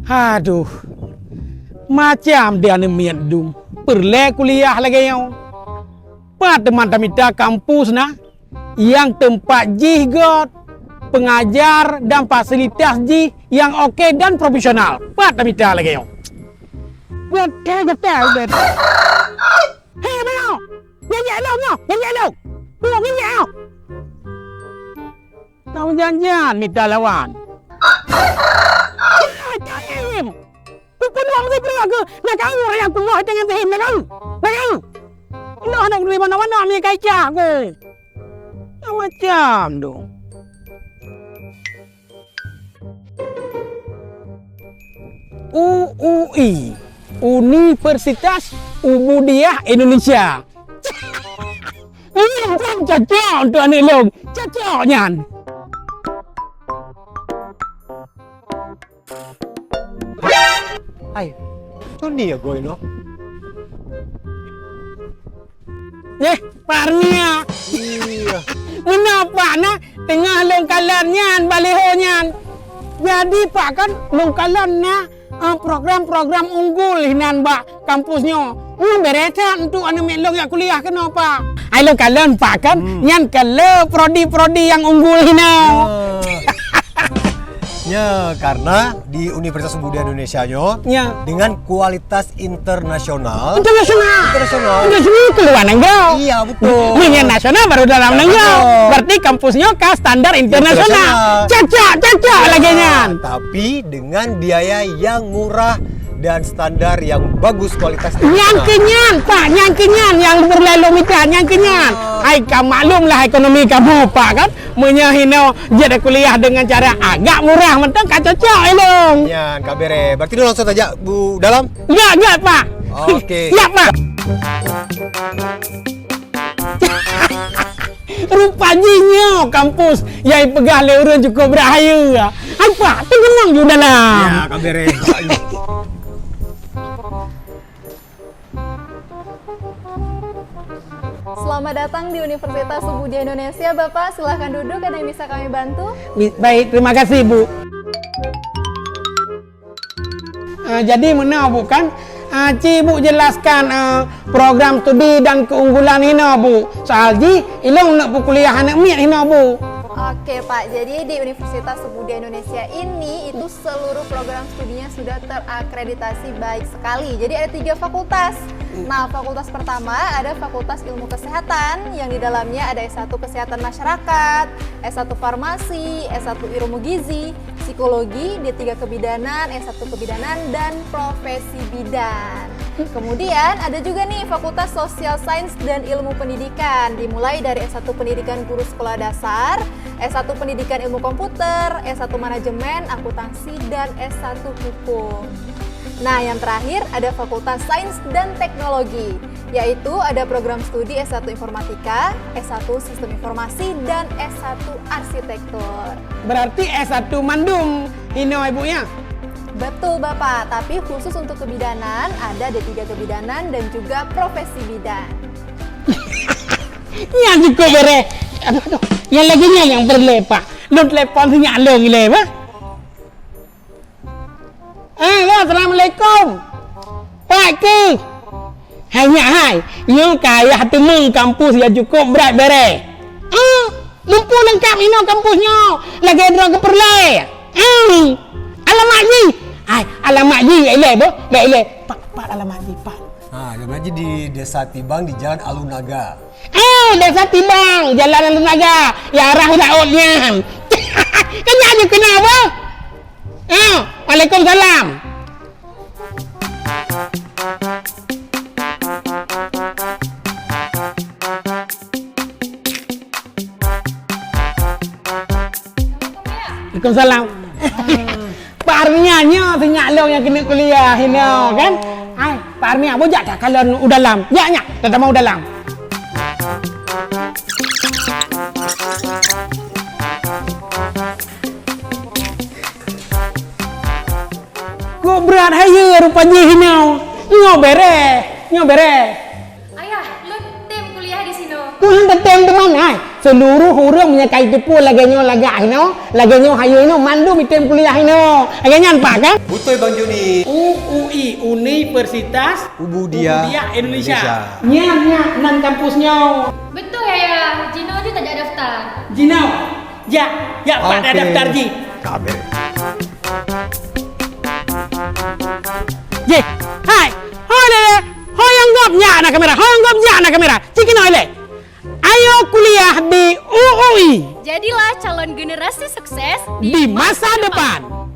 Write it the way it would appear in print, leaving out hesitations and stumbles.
Aduh, macam dia ni miat dum. Perle kuliah lagi yang. Pak teman-teman kita kampus nah, yang tempat jigot, pengajar dan fasilitas ji yang oke dan profesional. Pak teman kita lagi yang. Betul. Hei, mana? Nyanyi lo. Tahu janjian minta lawan. Taim. Pukul wang saya pergi ke. Nak kau orang yang keluar dengan sahim nak kau. Lo anak dari mana-mana ni kaca ke. Macam tu. UI Universitas Umudiah Indonesia. Ini kan cocok untuk anak long. Cocoknya. Ay, itu dia gue no. Parnya. Iya. Kenapa nah tengah longkalannya balihonya. Jadi Pak kan longkalannya program-program unggul hinan Mbak kampusnya. Beresan untuk anak melong yang kuliah kenapa? Ai longkalan Pak kan nyan kalau prodi-prodi yang unggul hinan. Ya, karena di Universitas Budaya Indonesia dengan kualitas internasional keluar negara. Iya betul. Ini nasional baru dalam negara. Berarti kampusnya ke standar internasional. Cocok lagi nya. Tapi dengan biaya yang murah dan standar yang bagus kualitasnya. Nyangkinyan Pak, yang berlalu mitra nyangkinyan. Hai kamu maklumlah ekonomi kamu Pak kan. Menyahino jadi kuliah dengan cara agak murah, mentang kan cocok elong. Ya, kabere. Berarti lu langsung aja Bu dalam? Enggak Pak. Oke. Siap Pak. Rupanya kampus yang pegah leureun cukup berahaya. Apa? Tenang ju dalam. Ya, kabere. Selamat datang di Universitas Budaya Indonesia, Bapak. Silahkan duduk, ada yang bisa kami bantu? Baik, terima kasih, Bu. Jadi mana Bu kan? Ci Bu jelaskan program studi dan keunggulan ini Bu. Soal ji, ilong nak kuliah anak miat ini Bu. Oke Pak, jadi di Universitas Budaya Indonesia ini itu seluruh program studinya sudah terakreditasi baik sekali. Jadi ada 3 fakultas. Nah, fakultas pertama ada Fakultas Ilmu Kesehatan yang di dalamnya ada S1 Kesehatan Masyarakat, S1 Farmasi, S1 Ilmu Gizi, Psikologi, D3 Kebidanan, S1 Kebidanan, dan Profesi Bidan. Kemudian ada juga nih Fakultas Sosial Sains dan Ilmu Pendidikan, dimulai dari S1 Pendidikan Guru Sekolah Dasar, S1 Pendidikan Ilmu Komputer, S1 Manajemen, Akuntansi, dan S1 Hukum. Nah, yang terakhir ada Fakultas Sains dan Teknologi, yaitu ada program studi S1 Informatika, S1 Sistem Informasi, dan S1 Arsitektur. Berarti S1 Mandum, ini ibunya? Betul Bapak, tapi khusus untuk kebidanan ada D3 Kebidanan dan juga Profesi Bidan. Ya cukup bere. Aduh. Yang laginya yang berlepak. Lu telepon sinyal lo gile, Pak. Assalamualaikum. Pak ke? Hai. Yo kaya temu kampus ya cukup berat bere. Lumpur lengkap ini kampusnya. Lagi ada ke perle. Alamat ni. Alamat ni ile, Bu. Ile. Pak alamat ni, Pak. Alamat di Desa Tibang di Jalan Alunaga. Desa Tibang, Jalan Alunaga. Ya arah lautnya. Kenapa kenapa? Waalaikumsalam. Waalaikumsalam. Pak Armianya sinyal lo yang kena kuliah ini kan? Pak Armia bojak tak kalau udah dalam? Ya, tak mau dalam. Kok berat haya rupanya ini. Nyobere. Ayah, lu tim kuliah di sini. Ku hendak tem teman, seluruh huruf menyakai itu pun laganya lagak ino, laganya hayu ino mandu mitem kuliah ino. Agaknya apa kan? Betul Bang Joni. UI Universitas Ubudia Indonesia. Nya nan kampusnya. Betul ya, Jino aja tak ada daftar. Jino. Ya Pak ada daftar Ji. Kabe. Ji, hai. Hoi le. Hoi anggap nya na kamera. Hoi anggap nya na kamera. Cikin oi le. Ayo kuliah di UI Jadilah calon generasi sukses di masa depan.